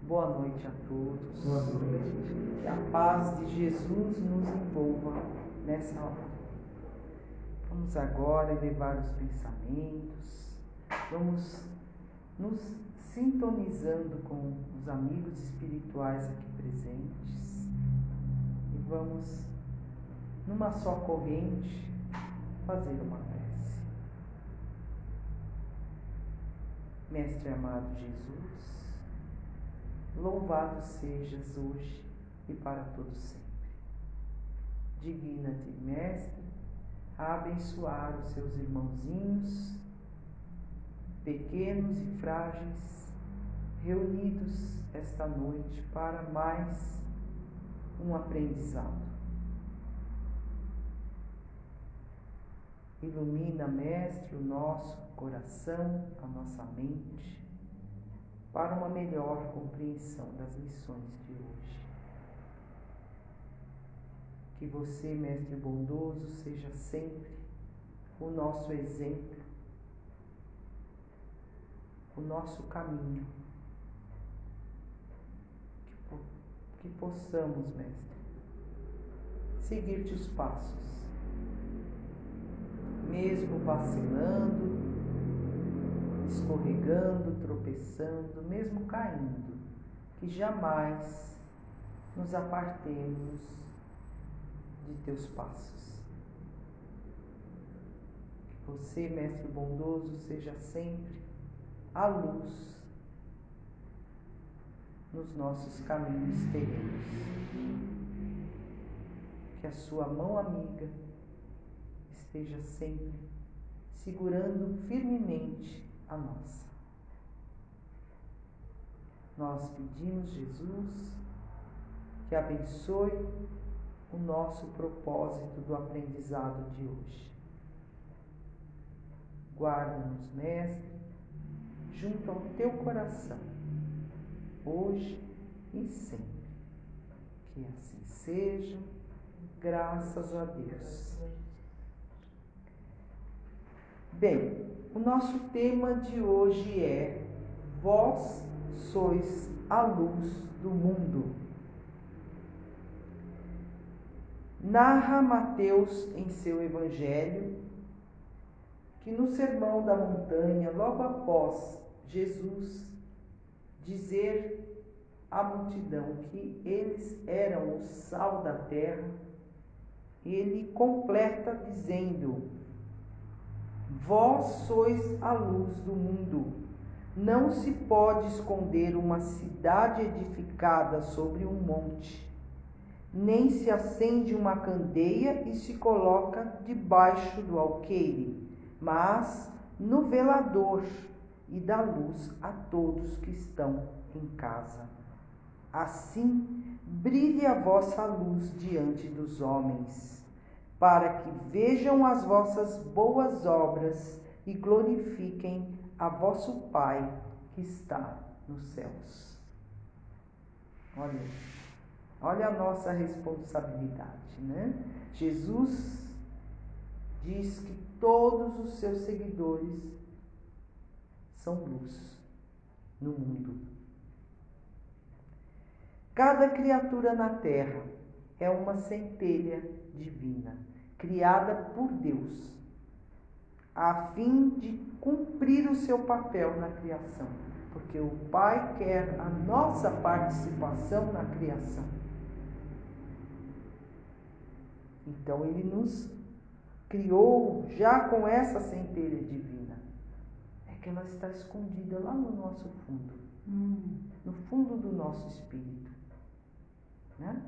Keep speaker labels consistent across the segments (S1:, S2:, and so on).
S1: Boa noite a todos.
S2: Boa noite.
S1: Que a paz de Jesus nos envolva nessa hora. Vamos agora elevar os pensamentos. Vamos nos sintonizando com os amigos espirituais aqui presentes. E vamos, numa só corrente, fazer uma prece. Mestre amado Jesus, louvado sejas hoje e para todo sempre. Digna-te, Mestre, a abençoar os seus irmãozinhos, pequenos e frágeis, reunidos esta noite para mais um aprendizado. Ilumina, Mestre, o nosso coração, a nossa mente, para uma melhor compreensão das lições de hoje. Que você, Mestre bondoso, seja sempre o nosso exemplo, o nosso caminho. Que possamos, Mestre, seguir-te os passos, mesmo vacilando, escorregando, tropeçando, mesmo caindo, que jamais nos apartemos de teus passos. Que você, Mestre bondoso, seja sempre a luz nos nossos caminhos terrenos. Que a sua mão amiga esteja sempre segurando firmemente a nossa. Nós pedimos, Jesus, que abençoe o nosso propósito do aprendizado de hoje. Guarda-nos, Mestre, junto ao teu coração, hoje e sempre. Que assim seja, graças a Deus. Bem, o nosso tema de hoje é: Vós sois a luz do mundo. Narra Mateus em seu Evangelho que no Sermão da Montanha, logo após Jesus dizer à multidão que eles eram o sal da terra, ele completa dizendo: Vós sois a luz do mundo. Não se pode esconder uma cidade edificada sobre um monte, nem se acende uma candeia e se coloca debaixo do alqueire, mas no velador, e dá luz a todos que estão em casa. Assim, brilhe a vossa luz diante dos homens, para que vejam as vossas boas obras e glorifiquem a vosso Pai que está nos céus. Olha a nossa responsabilidade, né? Jesus diz que todos os seus seguidores são luz no mundo. Cada criatura na terra é uma centelha divina, criada por Deus, a fim de cumprir o seu papel na criação, porque o Pai quer a nossa participação na criação. Então ele nos criou já com essa centelha divina. É que ela está escondida lá no nosso fundo, no fundo do nosso espírito, né?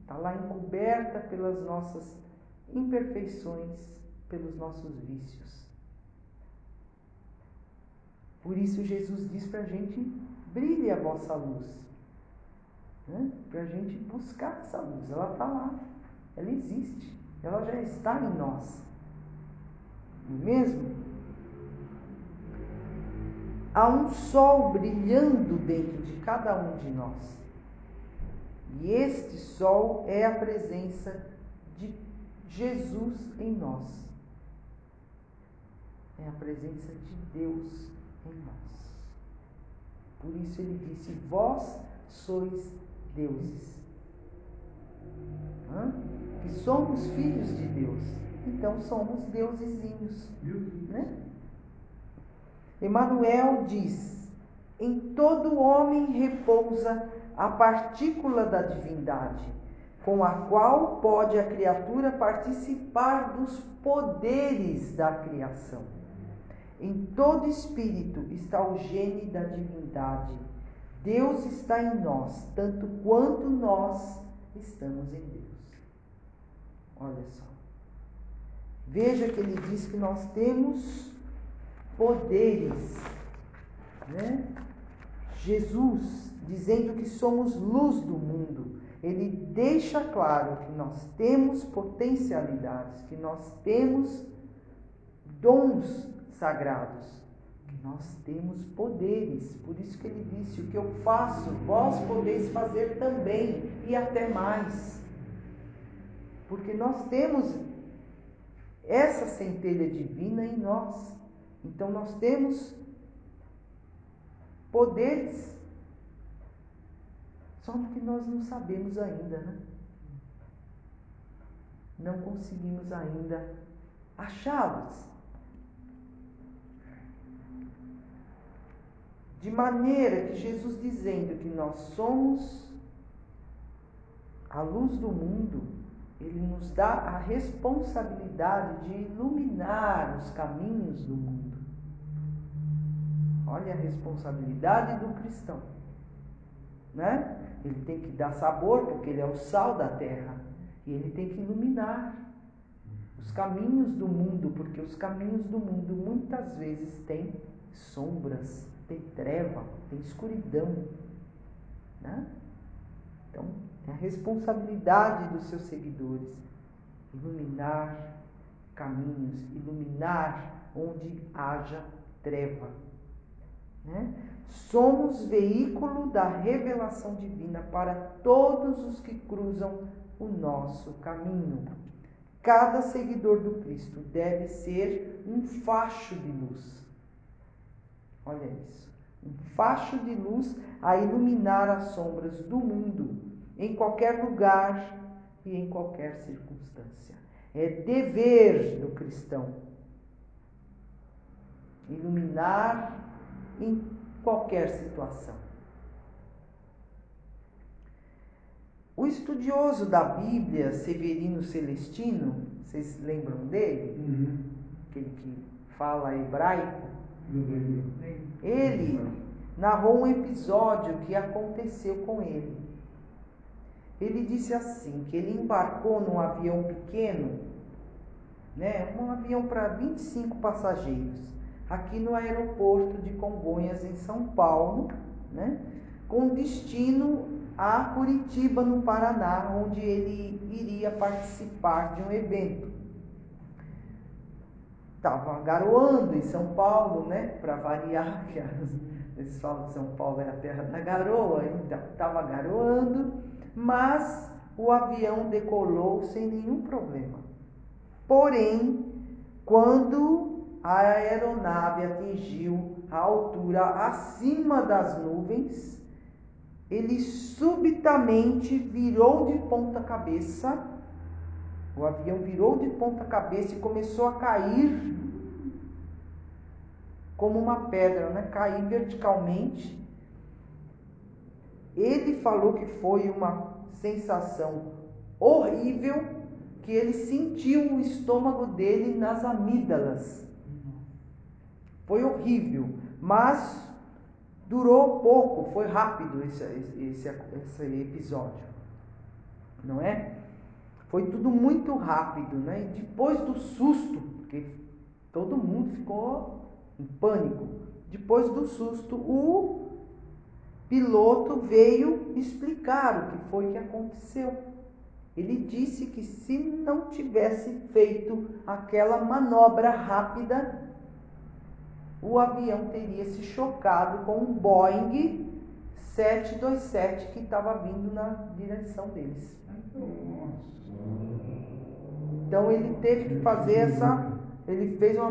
S1: Está lá encoberta pelas nossas imperfeições, pelos nossos vícios. Por isso Jesus diz para a gente: brilhe a vossa luz, né? Para a gente buscar essa luz. Ela está lá, ela existe, ela já está em nós, não é mesmo? Há um sol brilhando dentro de cada um de nós. E este sol é a presença de Jesus em nós. É a presença de Deus em nós. Por isso ele disse: vós sois deuses. Que somos filhos de Deus. Então somos deusezinhos, né? Emmanuel diz: em todo homem repousa a partícula da divindade, com a qual pode a criatura participar dos poderes da criação. Em todo espírito está o gene da divindade. Deus está em nós, tanto quanto nós estamos em Deus. Olha só. Veja que ele diz que nós temos poderes, né? Jesus, dizendo que somos luz do mundo, ele deixa claro que nós temos potencialidades, que nós temos dons sagrados, que nós temos poderes. Por isso que ele disse: o que eu faço, vós podeis fazer também, e até mais. Porque nós temos essa centelha divina em nós. Então nós temos poderes, só que nós não sabemos ainda, né? Não conseguimos ainda achá-los. De maneira que Jesus, dizendo que nós somos a luz do mundo, ele nos dá a responsabilidade de iluminar os caminhos do mundo. Olha a responsabilidade do cristão, né? Ele tem que dar sabor, porque ele é o sal da terra. E ele tem que iluminar os caminhos do mundo, porque os caminhos do mundo muitas vezes têm sombras, tem treva, tem escuridão, né? Então, é a responsabilidade dos seus seguidores iluminar caminhos, iluminar onde haja treva, né? Somos veículo da revelação divina para todos os que cruzam o nosso caminho. Cada seguidor do Cristo deve ser um facho de luz. Olha isso. Um facho de luz a iluminar as sombras do mundo, em qualquer lugar e em qualquer circunstância. É dever do cristão iluminar em qualquer situação. O estudioso da Bíblia, Severino Celestino, vocês lembram dele? Aquele que fala hebraico? Ele narrou um episódio que aconteceu com ele. Ele disse assim, que ele embarcou num avião pequeno, né, um avião para 25 passageiros, aqui no aeroporto de Congonhas, em São Paulo, né, com destino a Curitiba, no Paraná, onde ele iria participar de um evento. Estava garoando em São Paulo, né, para variar, que eles falam que São Paulo é a terra da garoa, então estava garoando, mas o avião decolou sem nenhum problema. Porém, quando a aeronave atingiu a altura acima das nuvens, ele subitamente virou de ponta cabeça. O avião virou de ponta cabeça e começou a cair como uma pedra, né? Cair verticalmente. Ele falou que foi uma sensação horrível, que ele sentiu o estômago dele nas amígdalas. Foi horrível, mas durou pouco, foi rápido esse episódio, não é? Foi tudo muito rápido, né? E depois do susto, porque todo mundo ficou em pânico, depois do susto, o piloto veio explicar o que foi que aconteceu. Ele disse que se não tivesse feito aquela manobra rápida, o avião teria se chocado com um Boeing 727 que estava vindo na direção deles. Então ele teve que fazer ele fez uma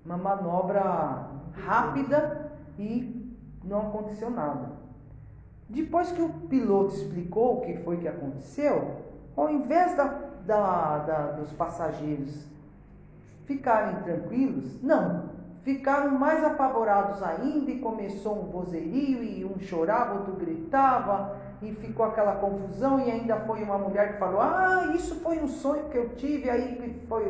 S1: manobra rápida e não aconteceu nada. Depois que o piloto explicou o que foi que aconteceu, ao invés dos passageiros ficarem tranquilos, não, ficaram mais apavorados ainda e começou um vozerio e um chorava, outro gritava e ficou aquela confusão e ainda foi uma mulher que falou, isso foi um sonho que eu tive, aí que foi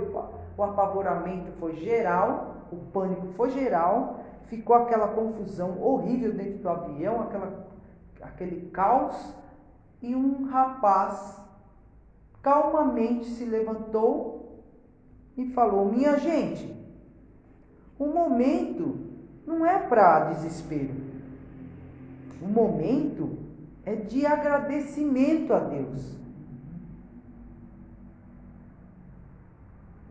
S1: o apavoramento foi geral, o pânico foi geral, ficou aquela confusão horrível dentro do avião, aquele caos, e um rapaz calmamente se levantou e falou, minha gente, o momento não é para desespero, o momento é de agradecimento a Deus.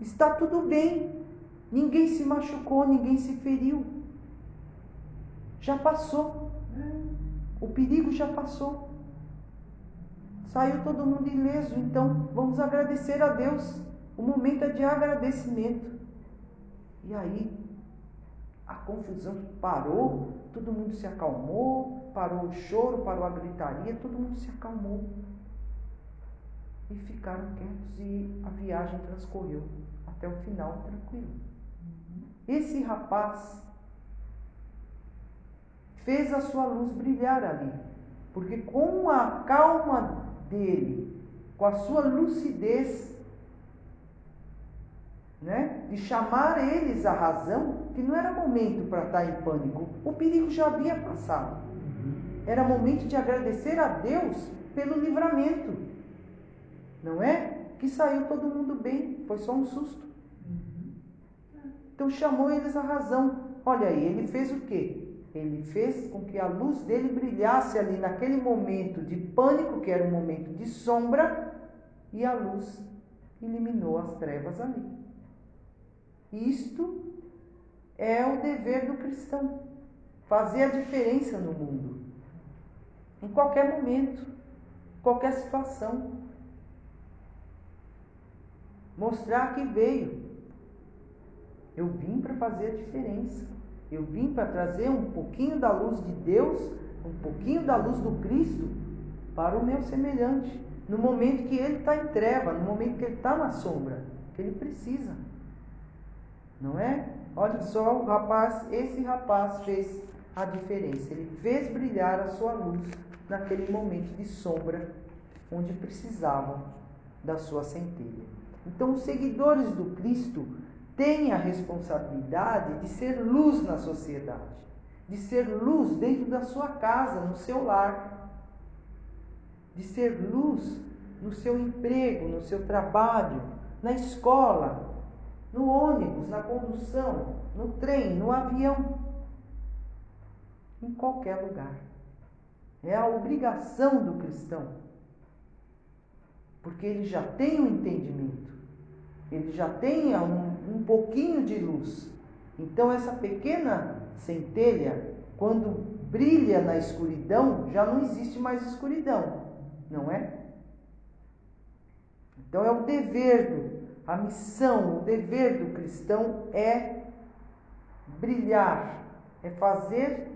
S1: Está tudo bem, ninguém se machucou, ninguém se feriu, já passou, o perigo já passou, saiu todo mundo ileso, então vamos agradecer a Deus, o momento é de agradecimento. E aí a confusão parou, todo mundo se acalmou, parou o choro, parou a gritaria, todo mundo se acalmou e ficaram quietos e a viagem transcorreu até o final tranquilo. Esse rapaz fez a sua luz brilhar ali, porque com a calma dele, com a sua lucidez, de chamar eles à razão, que não era momento para estar em pânico, o perigo já havia passado, era momento de agradecer a Deus pelo livramento, não é? Que saiu todo mundo bem, foi só um susto. Então chamou eles à razão. Olha aí, ele fez o quê? Ele fez com que a luz dele brilhasse ali naquele momento de pânico, que era um momento de sombra, e a luz eliminou as trevas ali. Isto é o dever do cristão, fazer a diferença no mundo, em qualquer momento, qualquer situação. Mostrar que veio. Eu vim para fazer a diferença. Eu vim para trazer um pouquinho da luz de Deus, um pouquinho da luz do Cristo para o meu semelhante. No momento que ele está em treva, no momento que ele está na sombra, que ele precisa. Não é? Olha só, esse rapaz fez a diferença. Ele fez brilhar a sua luz naquele momento de sombra, onde precisavam da sua centelha. Então, os seguidores do Cristo têm a responsabilidade de ser luz na sociedade, de ser luz dentro da sua casa, no seu lar, de ser luz no seu emprego, no seu trabalho, na escola, no ônibus, na condução, no trem, no avião, em qualquer lugar. É a obrigação do cristão, porque ele já tem um entendimento, ele já tem um pouquinho de luz. Então essa pequena centelha, quando brilha na escuridão, já não existe mais escuridão, não é? Então é o dever, a missão, o dever do cristão é brilhar, é fazer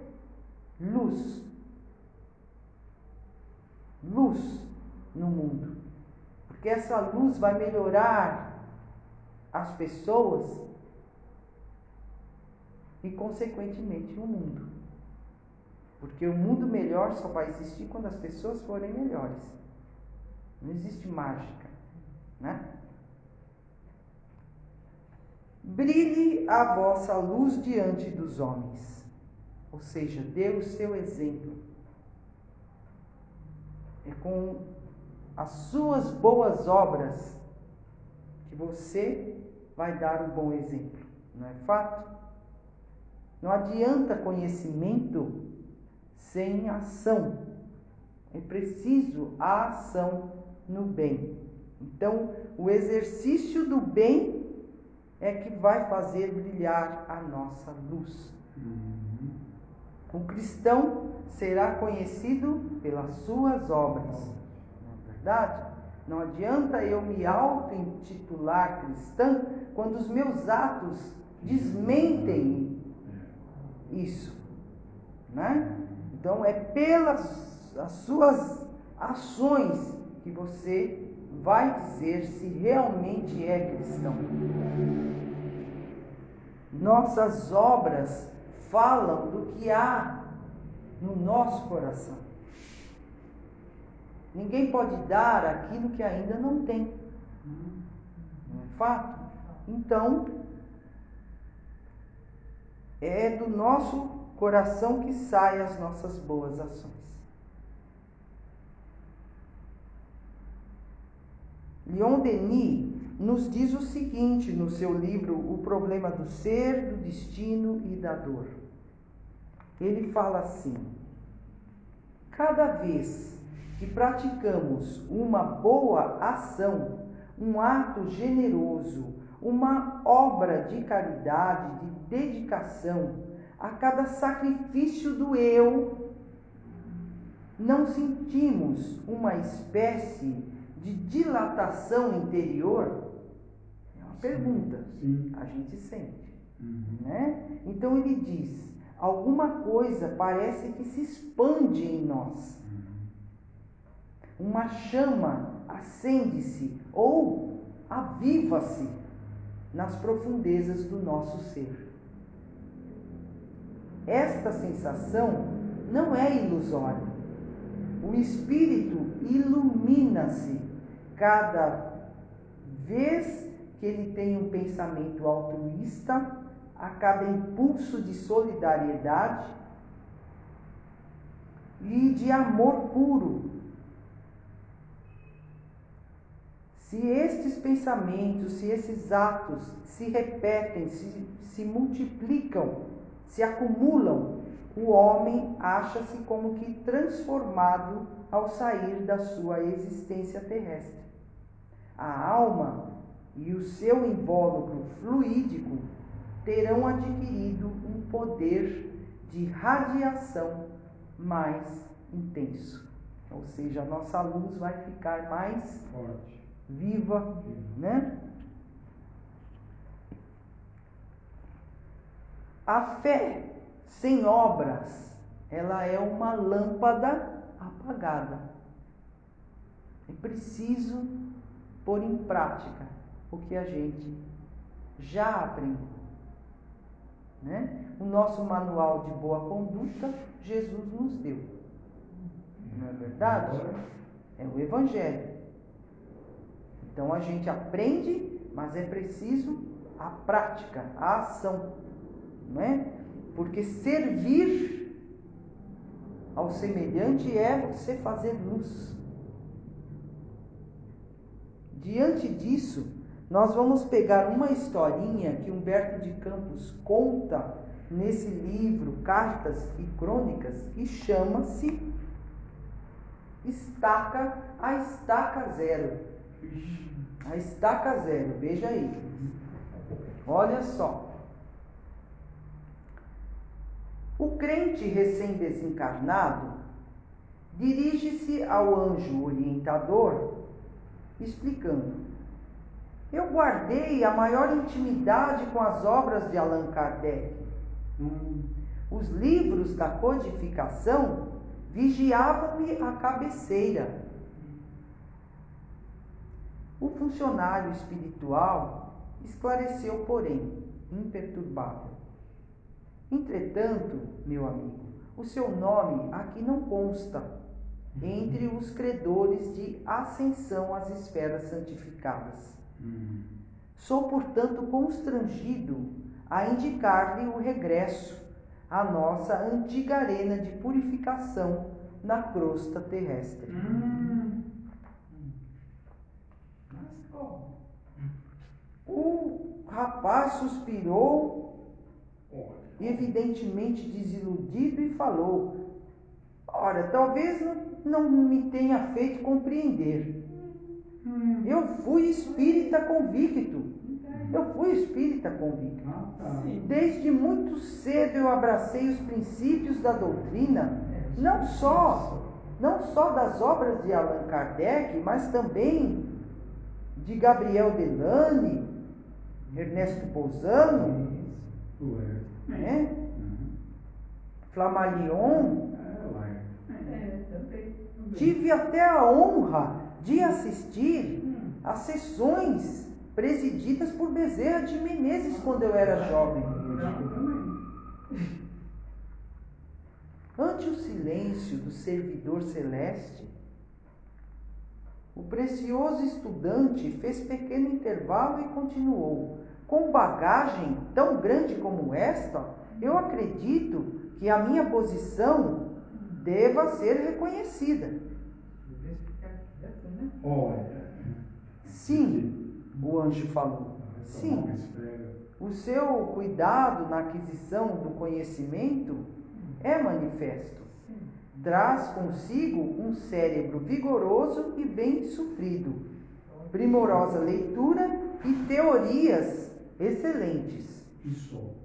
S1: luz. Luz no mundo. Porque essa luz vai melhorar as pessoas e, consequentemente, o mundo. Porque o mundo melhor só vai existir quando as pessoas forem melhores. Não existe mágica, né? Brilhe a vossa luz diante dos homens. Ou seja, dê o seu exemplo. É com as suas boas obras que você vai dar um bom exemplo. Não é fato? Não adianta conhecimento sem ação. É preciso a ação no bem. Então, o exercício do bem é que vai fazer brilhar a nossa luz. O cristão será conhecido pelas suas obras. Não é verdade? Não adianta eu me auto-intitular cristã quando os meus atos desmentem isso, né? Então é pelas as suas ações que você vai dizer se realmente é cristão. Nossas obras falam do que há no nosso coração. Ninguém pode dar aquilo que ainda não tem. Não é fato? Então, é do nosso coração que saem as nossas boas ações. Leon Denis nos diz o seguinte no seu livro O Problema do Ser, do Destino e da Dor. Ele fala assim: cada vez que praticamos uma boa ação, um ato generoso, uma obra de caridade, de dedicação, a cada sacrifício do eu, não sentimos uma espécie de dilatação interior? É uma pergunta.
S2: Sim.
S1: A gente sente. Né? Então ele diz: alguma coisa parece que se expande em nós. Uma chama acende-se ou aviva-se nas profundezas do nosso ser. Esta sensação não é ilusória. O espírito ilumina-se cada vez que ele tem um pensamento altruísta, a cada impulso de solidariedade e de amor puro. Se estes pensamentos, se esses atos se repetem, se multiplicam, se acumulam, o homem acha-se como que transformado ao sair da sua existência terrestre. A alma e o seu invólucro fluídico terão adquirido um poder de radiação mais intenso. Ou seja, a nossa luz vai ficar mais
S2: Forte.
S1: Viva, né? A fé sem obras, ela é uma lâmpada apagada. É preciso pôr em prática o que a gente já aprendeu, né? O nosso manual de boa conduta, Jesus nos deu. Não é verdade? É o Evangelho. Então a gente aprende, mas é preciso a prática, a ação, não é? Porque servir ao semelhante é você fazer luz. Diante disso, nós vamos pegar uma historinha que Humberto de Campos conta nesse livro Cartas e Crônicas, que chama-se A Estaca Zero. A Estaca Zero, veja aí. Olha só. O crente recém-desencarnado dirige-se ao anjo orientador, explicando: eu guardei a maior intimidade com as obras de Allan Kardec. Os livros da codificação vigiavam-me a cabeceira. O funcionário espiritual esclareceu, porém, imperturbável: entretanto, meu amigo, o seu nome aqui não consta entre os credores de ascensão às esferas santificadas. Sou, portanto, constrangido a indicar-lhe o regresso à nossa antiga arena de purificação na crosta terrestre. O rapaz suspirou, evidentemente desiludido, e falou: ora, talvez não me tenha feito compreender. Eu fui espírita convicto. Desde muito cedo eu abracei os princípios da doutrina, não só das obras de Allan Kardec, mas também de Gabriel Delane, Ernesto Bolzano, né? Flammarion,
S2: Também.
S1: tive até a honra de assistir às sessões presididas por Bezerra de Menezes quando eu era jovem. Ante o silêncio do servidor celeste, o precioso estudante fez pequeno intervalo e continuou. Com bagagem tão grande como esta, eu acredito que a minha posição deva ser reconhecida.
S3: Olha.
S1: Sim, o anjo falou. Sim, o seu cuidado na aquisição do conhecimento é manifesto. Traz consigo um cérebro vigoroso e bem suprido, primorosa leitura e teorias excelentes.
S3: Isso.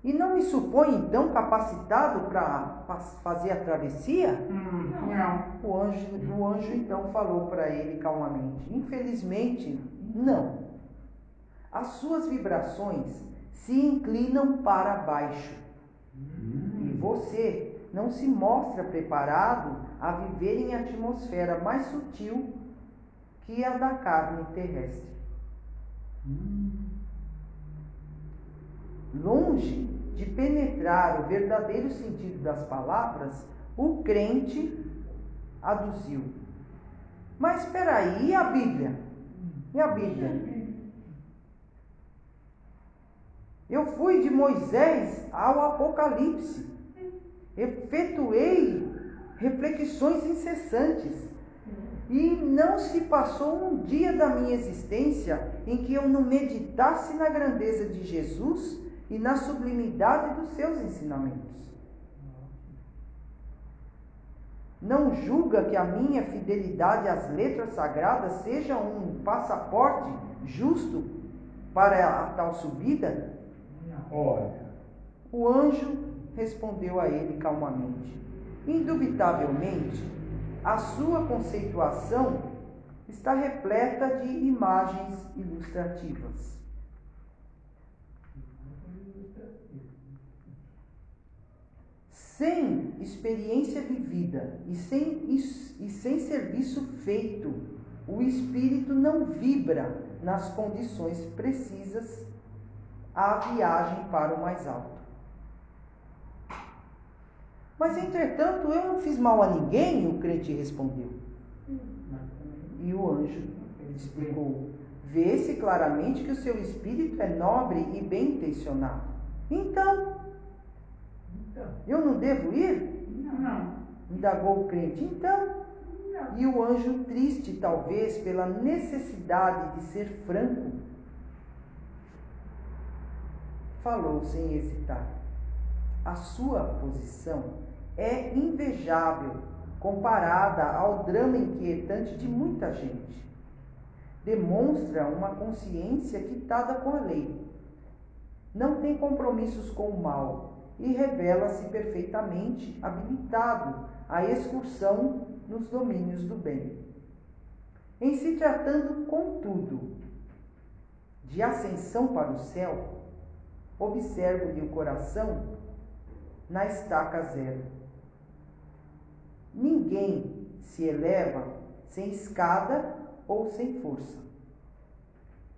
S1: E não me supõe, então, capacitado para fazer a travessia?
S3: Não.
S1: O anjo, então, falou para ele calmamente. Infelizmente, não. As suas vibrações se inclinam para baixo. E você não se mostra preparado a viver em atmosfera mais sutil que a da carne terrestre. Longe de penetrar o verdadeiro sentido das palavras, o crente aduziu. Mas espera aí, e a Bíblia? E a Bíblia? Eu fui de Moisés ao Apocalipse. Efetuei reflexões incessantes. E não se passou um dia da minha existência em que eu não meditasse na grandeza de Jesus e na sublimidade dos seus ensinamentos. Não julga que a minha fidelidade às letras sagradas seja um passaporte justo para a tal subida?
S3: Olha.
S1: O anjo respondeu a ele calmamente. Indubitavelmente, a sua conceituação está repleta de imagens ilustrativas. Sem experiência vivida e sem serviço feito, o espírito não vibra nas condições precisas à viagem para o mais alto. Mas, entretanto, eu não fiz mal a ninguém, o crente respondeu. E o anjo explicou: vê-se claramente que o seu espírito é nobre e bem intencionado. Então, eu não devo ir?
S2: Não.
S1: Indagou o crente. Então, e o anjo, triste talvez pela necessidade de ser franco, falou sem hesitar: a sua posição é invejável comparada ao drama inquietante de muita gente. Demonstra uma consciência quitada com a lei. Não tem compromissos com o mal e revela-se perfeitamente habilitado à excursão nos domínios do bem. Em se tratando, contudo, de ascensão para o céu, observo-lhe o coração na estaca zero. Ninguém se eleva sem escada ou sem força.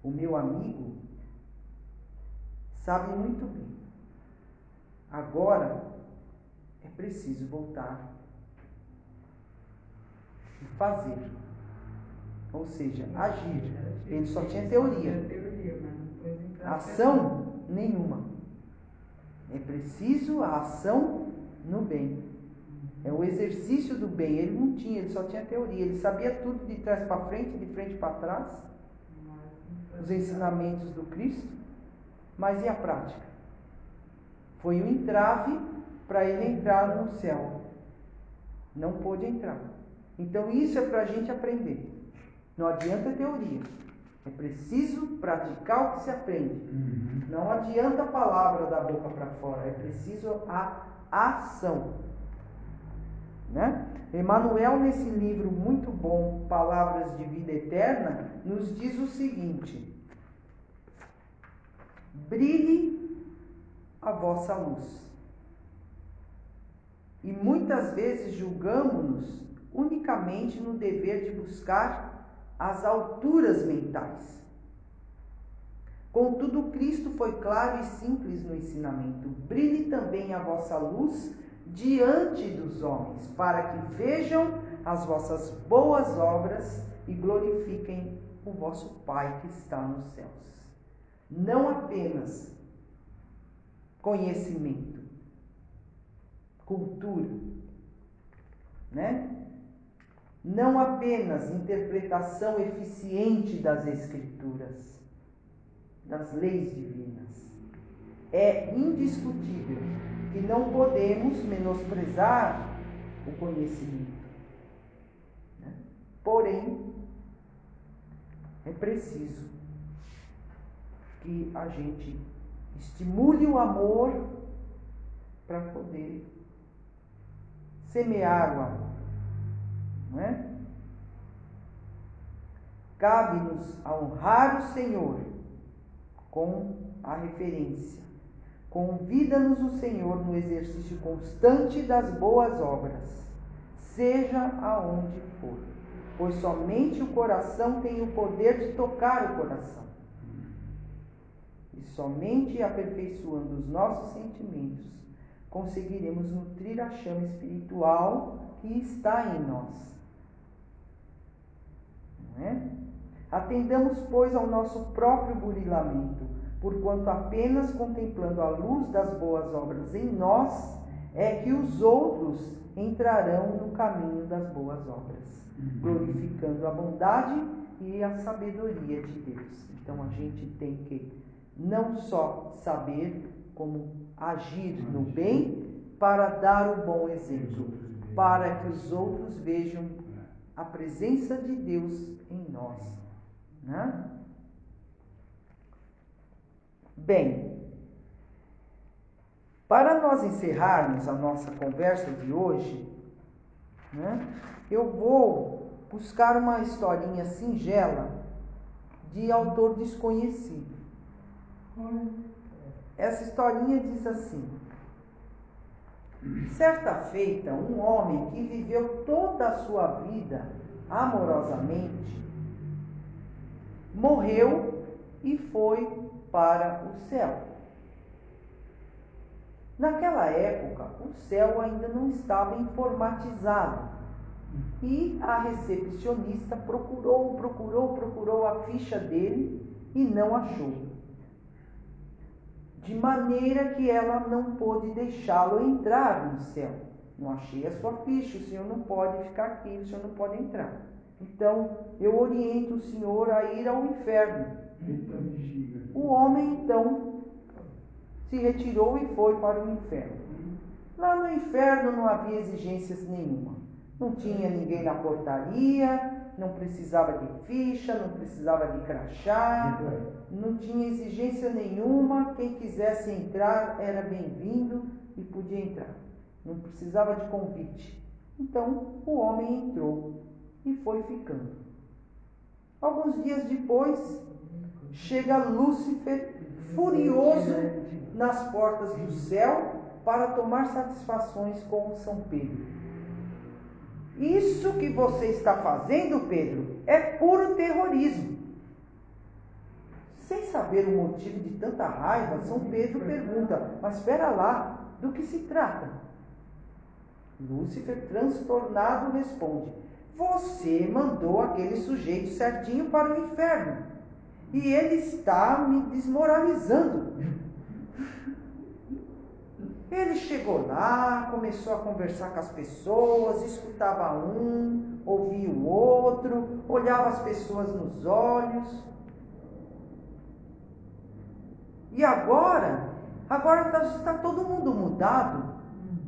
S1: O meu amigo sabe muito bem. Agora é preciso voltar e fazer. Ou seja, agir. Ele só tinha teoria. Ação nenhuma. É preciso a ação no bem. É o exercício do bem. Ele não tinha, ele só tinha teoria. Ele sabia tudo de trás para frente, de frente para trás. Os ensinamentos do Cristo. Mas e a prática? Foi um entrave para ele entrar no céu. Não pôde entrar. Então isso é para a gente aprender. Não adianta teoria. É preciso praticar o que se aprende. Não adianta a palavra da boca para fora. É preciso a ação. Né? Emmanuel, nesse livro muito bom, Palavras de Vida Eterna, nos diz o seguinte: brilhe a vossa luz. E muitas vezes julgamos-nos unicamente no dever de buscar as alturas mentais. Contudo, Cristo foi claro e simples no ensinamento. Brilhe também a vossa luz diante dos homens, para que vejam as vossas boas obras e glorifiquem o vosso Pai que está nos céus. Não apenas conhecimento, cultura, né? Não apenas interpretação eficiente das Escrituras, das leis divinas. É indiscutível que não podemos menosprezar o conhecimento, né? Porém, é preciso que a gente estimule o amor para poder semear o amor, não é? Cabe-nos a honrar o Senhor com a referência. Convida-nos o Senhor no exercício constante das boas obras, seja aonde for, pois somente o coração tem o poder de tocar o coração. E somente aperfeiçoando os nossos sentimentos conseguiremos nutrir a chama espiritual que está em nós. Não é? Atendamos, pois, ao nosso próprio burilamento, porquanto apenas contemplando a luz das boas obras em nós é que os outros entrarão no caminho das boas obras, glorificando a bondade e a sabedoria de Deus. Então a gente tem que não só saber como agir no bem para dar o bom exemplo, para que os outros vejam a presença de Deus em nós, né? Bem, para nós encerrarmos a nossa conversa de hoje, né, eu vou buscar uma historinha singela de autor desconhecido. Essa historinha diz assim: certa feita, um homem que viveu toda a sua vida amorosamente morreu e foi para o céu. Naquela época, o céu ainda não estava informatizado e a recepcionista procurou a ficha dele e não achou. De maneira que ela não pôde deixá-lo entrar no céu. Não achei a sua ficha, o senhor não pode ficar aqui, o senhor não pode entrar. Então, eu oriento o senhor a ir ao inferno. O homem, então, se retirou e foi para o inferno. Lá no inferno não havia exigências nenhuma. Não tinha ninguém na portaria, não precisava de ficha, não precisava de crachá, não tinha exigência nenhuma. Quem quisesse entrar era bem-vindo e podia entrar. Não precisava de convite. Então, o homem entrou e foi ficando. Alguns dias depois, chega Lúcifer furioso nas portas do céu para tomar satisfações com São Pedro. Isso que você está fazendo, Pedro, é puro terrorismo. Sem saber o motivo de tanta raiva, São Pedro pergunta: mas espera lá, do que se trata? Lúcifer, transtornado, responde: você mandou aquele sujeito certinho para o inferno e ele está me desmoralizando. Ele chegou lá, começou a conversar com as pessoas, escutava um, ouvia o outro, olhava as pessoas nos olhos. E agora está todo mundo mudado.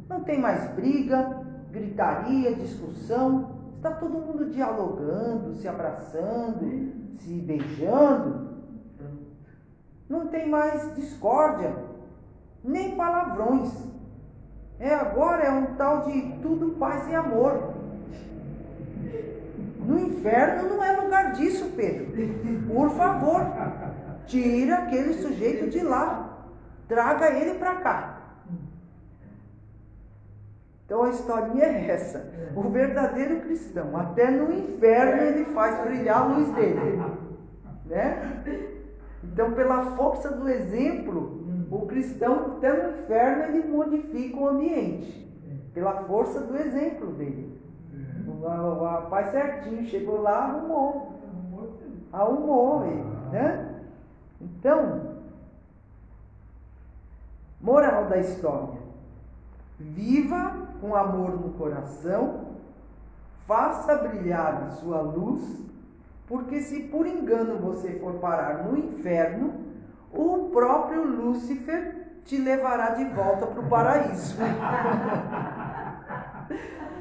S1: Não tem mais briga, gritaria, discussão. Está todo mundo dialogando, se abraçando, se beijando. Não tem mais discórdia, nem palavrões. Agora é um tal de tudo paz e amor. No inferno não é lugar disso, Pedro. Por favor. Tira aquele sujeito de lá. Traga ele para cá. Então a historinha é essa. O verdadeiro cristão, até no inferno ele faz brilhar a luz dele. Né? Então, pela força do exemplo, o cristão, até no inferno, ele modifica o ambiente. Pela força do exemplo dele. O rapaz certinho chegou lá, arrumou ele, né? Então, moral da história: viva com amor no coração, faça brilhar a sua luz, porque se por engano você for parar no inferno, o próprio Lúcifer te levará de volta para o paraíso.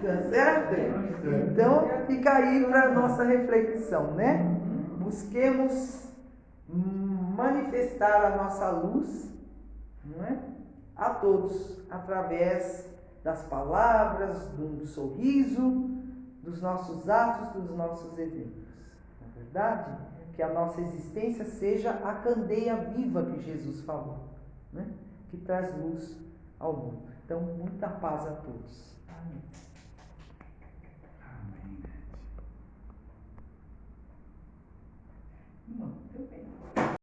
S1: Tá certo? Então, fica aí para a nossa reflexão, né? Busquemos manifestar a nossa luz, não é? A todos, através das palavras, do sorriso, dos nossos atos, dos nossos eventos. Não é verdade? Que a nossa existência seja a candeia viva que Jesus falou, né? Que traz luz ao mundo. Então, muita paz a todos. Amém.
S3: Amém.
S2: Muito bem.